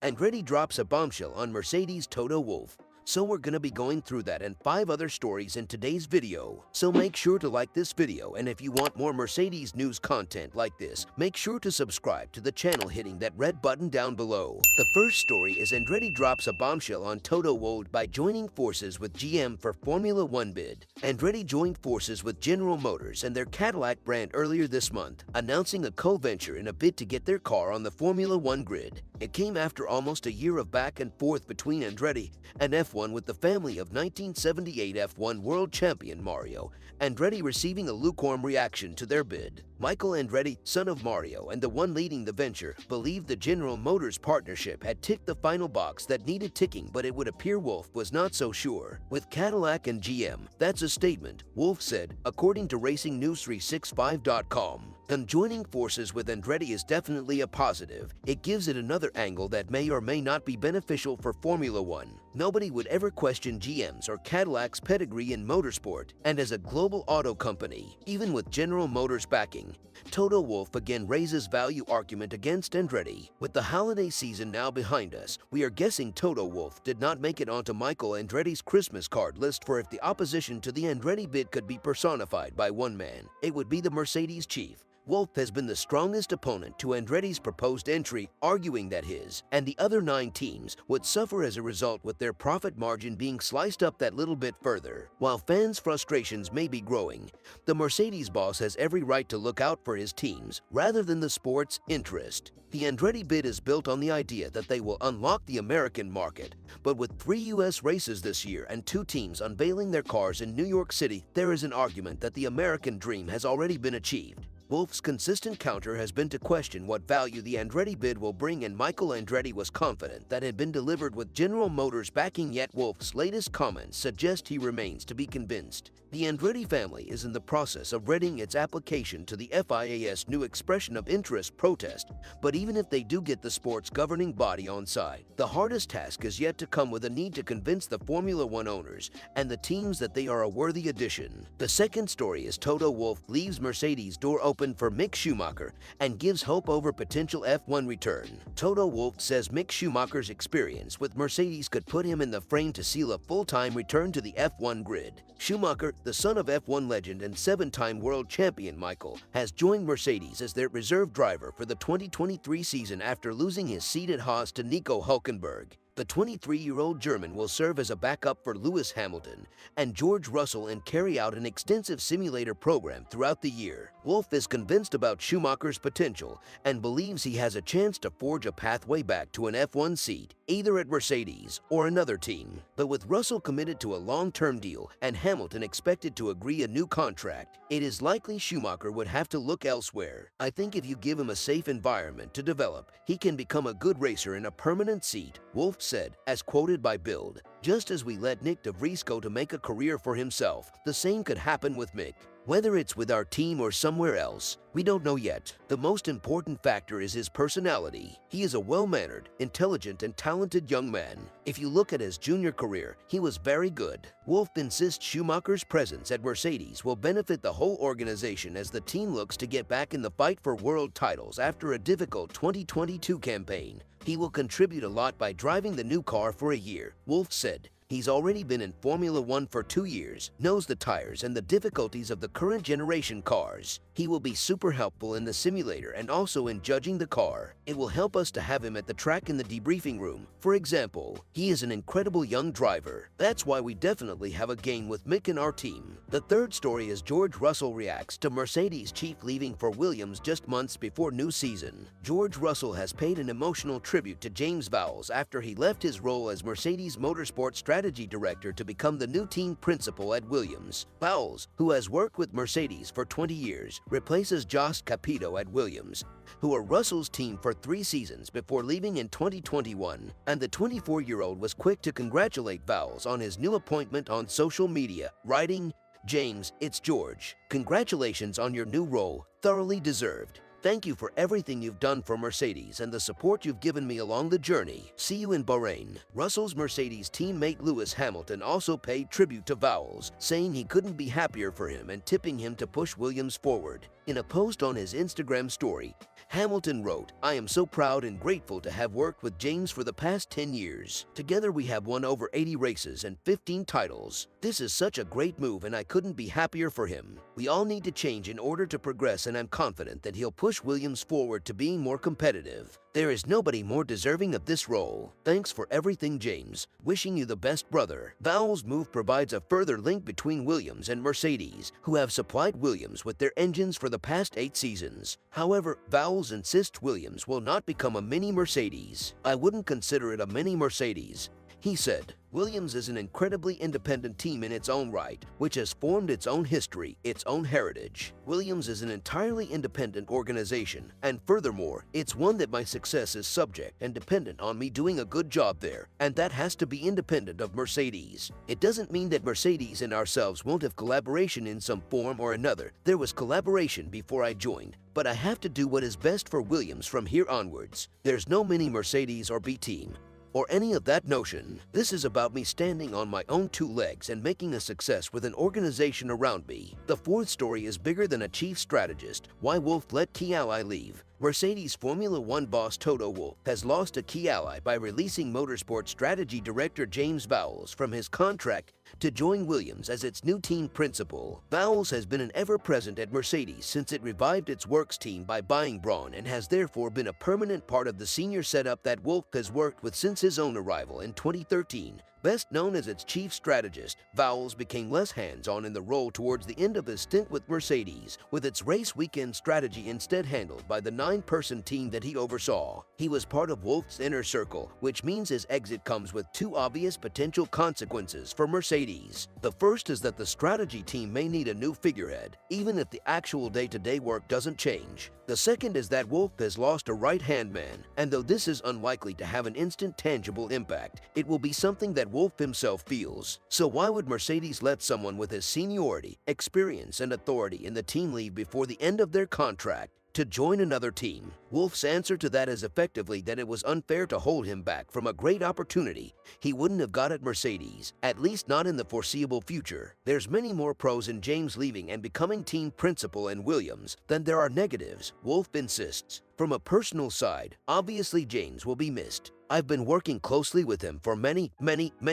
Andretti drops a bombshell on Mercedes' Toto Wolff. So we're gonna be going through that and 5 other stories in today's video. So make sure to like this video, and if you want more Mercedes news content like this, make sure to subscribe to the channel hitting that red button down below. The first story is Andretti drops a bombshell on Toto Wolff by joining forces with GM for Formula One bid. Andretti joined forces with General Motors and their Cadillac brand earlier this month, announcing a co-venture in a bid to get their car on the Formula One grid. It came after almost a year of back and forth between Andretti and F1, with the family of 1978 F1 world champion Mario Andretti receiving a lukewarm reaction to their bid. Michael Andretti, son of Mario and the one leading the venture, believed the General Motors partnership had ticked the final box that needed ticking, but it would appear Wolff was not so sure. With Cadillac and GM, that's a statement, Wolff said, according to RacingNews365.com. And joining forces with Andretti is definitely a positive. It gives it another angle that may or may not be beneficial for Formula One. Nobody would ever question GM's or Cadillac's pedigree in motorsport, and as a global auto company, even with General Motors backing, Toto Wolff again raises value argument against Andretti. With the holiday season now behind us, we are guessing Toto Wolff did not make it onto Michael Andretti's Christmas card list, for if the opposition to the Andretti bid could be personified by one man, it would be the Mercedes chief. Wolff has been the strongest opponent to Andretti's proposed entry, arguing that his and the other 9 teams would suffer as a result, with their profit margin being sliced up that little bit further. While fans' frustrations may be growing, the Mercedes boss has every right to look out for his teams rather than the sport's interest. The Andretti bid is built on the idea that they will unlock the American market, but with 3 U.S. races this year and 2 teams unveiling their cars in New York City, there is an argument that the American dream has already been achieved. Wolff's consistent counter has been to question what value the Andretti bid will bring, and Michael Andretti was confident that had been delivered with General Motors backing, yet Wolff's latest comments suggest he remains to be convinced. The Andretti family is in the process of readying its application to the FIA's new expression of interest protest, but even if they do get the sport's governing body on side, the hardest task is yet to come, with a need to convince the Formula One owners and the teams that they are a worthy addition. The second story is Toto Wolff leaves Mercedes' door open for Mick Schumacher and gives hope over potential F1 return. Toto Wolff says Mick Schumacher's experience with Mercedes could put him in the frame to seal a full-time return to the F1 grid. Schumacher, the son of F1 legend and 7-time world champion Michael, has joined Mercedes as their reserve driver for the 2023 season after losing his seat at Haas to Nico Hülkenberg. The 23-year-old German will serve as a backup for Lewis Hamilton and George Russell and carry out an extensive simulator program throughout the year. Wolff is convinced about Schumacher's potential and believes he has a chance to forge a pathway back to an F1 seat, either at Mercedes or another team. But with Russell committed to a long-term deal and Hamilton expected to agree a new contract, it is likely Schumacher would have to look elsewhere. I think if you give him a safe environment to develop, he can become a good racer in a permanent seat, Wolff said, as quoted by Bild. Just as we let Nick de Vries go to make a career for himself, the same could happen with Mick. Whether it's with our team or somewhere else, we don't know yet. The most important factor is his personality. He is a well-mannered, intelligent, and talented young man. If you look at his junior career, he was very good. Wolff insists Schumacher's presence at Mercedes will benefit the whole organization as the team looks to get back in the fight for world titles after a difficult 2022 campaign. He will contribute a lot by driving the new car for a year, Wolff said. He's already been in Formula One for 2 years, knows the tires and the difficulties of the current generation cars. He will be super helpful in the simulator and also in judging the car. It will help us to have him at the track in the debriefing room. For example, he is an incredible young driver. That's why we definitely have a gain with Mick in our team. The third story is George Russell reacts to Mercedes chief leaving for Williams just months before new season. George Russell has paid an emotional tribute to James Vowles after he left his role as Mercedes Motorsport strategy director to become the new team principal at Williams. Vowles, who has worked with Mercedes for 20 years, replaces Jost Capito at Williams, who were Russell's team for 3 seasons before leaving in 2021, and the 24-year-old was quick to congratulate Vowles on his new appointment on social media, writing, "James, it's George. Congratulations on your new role, thoroughly deserved. Thank you for everything you've done for Mercedes and the support you've given me along the journey. See you in Bahrain." Russell's Mercedes teammate Lewis Hamilton also paid tribute to Vowles, saying he couldn't be happier for him and tipping him to push Williams forward. In a post on his Instagram story, Hamilton wrote, "I am so proud and grateful to have worked with James for the past 10 years. Together we have won over 80 races and 15 titles. This is such a great move and I couldn't be happier for him. We all need to change in order to progress and I'm confident that he'll push Williams forward to being more competitive. There is nobody more deserving of this role. Thanks for everything, James. Wishing you the best, brother." Vowles' move provides a further link between Williams and Mercedes, who have supplied Williams with their engines for the past 8 seasons. However, Vowles insists Williams will not become a mini Mercedes. "I wouldn't consider it a mini Mercedes," he said. "Williams is an incredibly independent team in its own right, which has formed its own history, its own heritage. Williams is an entirely independent organization, and furthermore, it's one that my success is subject and dependent on me doing a good job there, and that has to be independent of Mercedes. It doesn't mean that Mercedes and ourselves won't have collaboration in some form or another. There was collaboration before I joined, but I have to do what is best for Williams from here onwards. There's no mini Mercedes or B team or any of that notion. This is about me standing on my own 2 legs and making a success with an organization around me." The fourth story is bigger than a chief strategist: why Wolff let key ally leave. Mercedes Formula One boss Toto Wolff has lost a key ally by releasing motorsport strategy director James Vowles from his contract to join Williams as its new team principal. Vowles has been an ever-present at Mercedes since it revived its works team by buying Brawn and has therefore been a permanent part of the senior setup that Wolff has worked with since his own arrival in 2013. Best known as its chief strategist, Vowles became less hands-on in the role towards the end of his stint with Mercedes, with its race weekend strategy instead handled by the 9-person team that he oversaw. He was part of Wolff's inner circle, which means his exit comes with 2 obvious potential consequences for Mercedes. The first is that the strategy team may need a new figurehead, even if the actual day-to-day work doesn't change. The second is that Wolff has lost a right-hand man, and though this is unlikely to have an instant tangible impact, it will be something that Wolff himself feels. So why would Mercedes let someone with his seniority, experience, and authority in the team leave before the end of their contract to join another team? Wolff's answer to that is effectively that it was unfair to hold him back from a great opportunity he wouldn't have got at Mercedes, at least not in the foreseeable future. There's many more pros in James leaving and becoming team principal in Williams than there are negatives, Wolff insists. From a personal side, obviously James will be missed. I've been working closely with him for many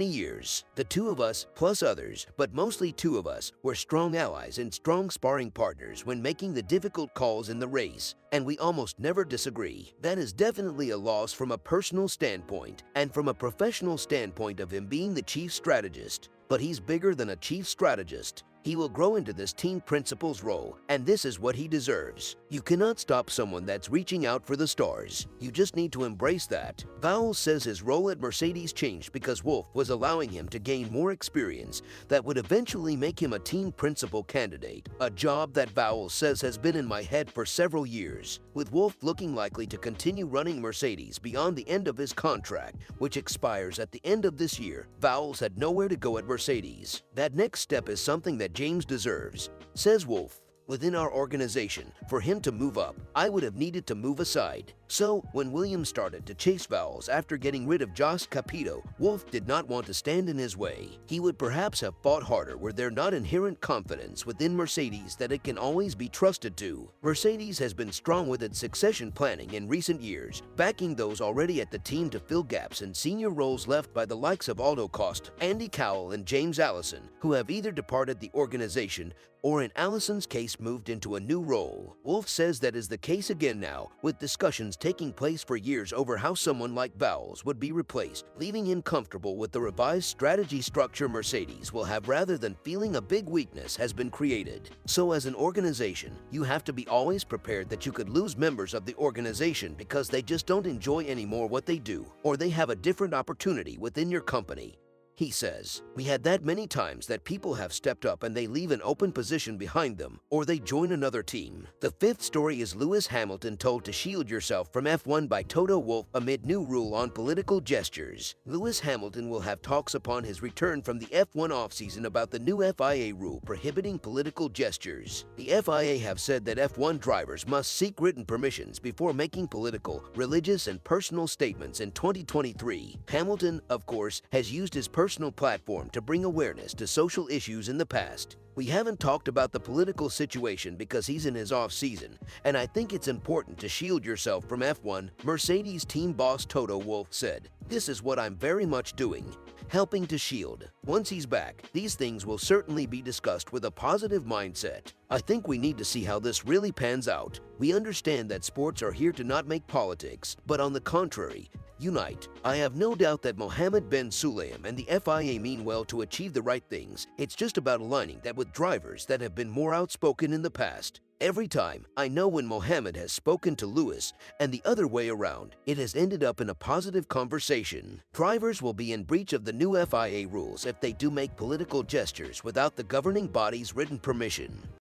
years. The 2 of us, plus others, but mostly 2 of us, were strong allies and strong sparring partners when making the difficult calls in the race, and we almost never disagree. That is definitely a loss from a personal standpoint, and from a professional standpoint of him being the chief strategist. But he's bigger than a chief strategist. He will grow into this team principal's role, and this is what he deserves. You cannot stop someone that's reaching out for the stars. You just need to embrace that. Vowles says his role at Mercedes changed because Wolff was allowing him to gain more experience that would eventually make him a team principal candidate, a job that Vowles says has been in my head for several years. With Wolff looking likely to continue running Mercedes beyond the end of his contract, which expires at the end of this year, Vowles had nowhere to go at Mercedes. That next step is something that James deserves, says Wolff. Within our organization, for him to move up, I would have needed to move aside. So, when Williams started to chase Vowles after getting rid of Josh Capito, Wolff did not want to stand in his way. He would perhaps have fought harder were there not inherent confidence within Mercedes that it can always be trusted to. Mercedes has been strong with its succession planning in recent years, backing those already at the team to fill gaps in senior roles left by the likes of Aldo Costa, Andy Cowell, and James Allison, who have either departed the organization or in Allison's case moved into a new role. Wolff says that is the case again now, with discussions taking place for years over how someone like Vowles would be replaced, leaving him comfortable with the revised strategy structure Mercedes will have rather than feeling a big weakness has been created. So as an organization, you have to be always prepared that you could lose members of the organization because they just don't enjoy anymore what they do, or they have a different opportunity within your company. He says, we had that many times that people have stepped up and they leave an open position behind them, or they join another team. The fifth story is Lewis Hamilton told to shield yourself from F1 by Toto Wolff amid new rule on political gestures. Lewis Hamilton will have talks upon his return from the F1 offseason about the new FIA rule prohibiting political gestures. The FIA have said that F1 drivers must seek written permissions before making political, religious, and personal statements in 2023. Hamilton, of course, has used his personal platform to bring awareness to social issues in the past. We haven't talked about the political situation because he's in his off-season, and I think it's important to shield yourself from F1, Mercedes team boss Toto Wolff said. This is what I'm very much doing, helping to shield. Once he's back, these things will certainly be discussed with a positive mindset. I think we need to see how this really pans out. We understand that sports are here to not make politics, but on the contrary, unite. I have no doubt that Mohammed bin Sulayem and the FIA mean well to achieve the right things. It's just about aligning that with drivers that have been more outspoken in the past. Every time, I know when Mohammed has spoken to Lewis and the other way around, it has ended up in a positive conversation. Drivers will be in breach of the new FIA rules if they do make political gestures without the governing body's written permission.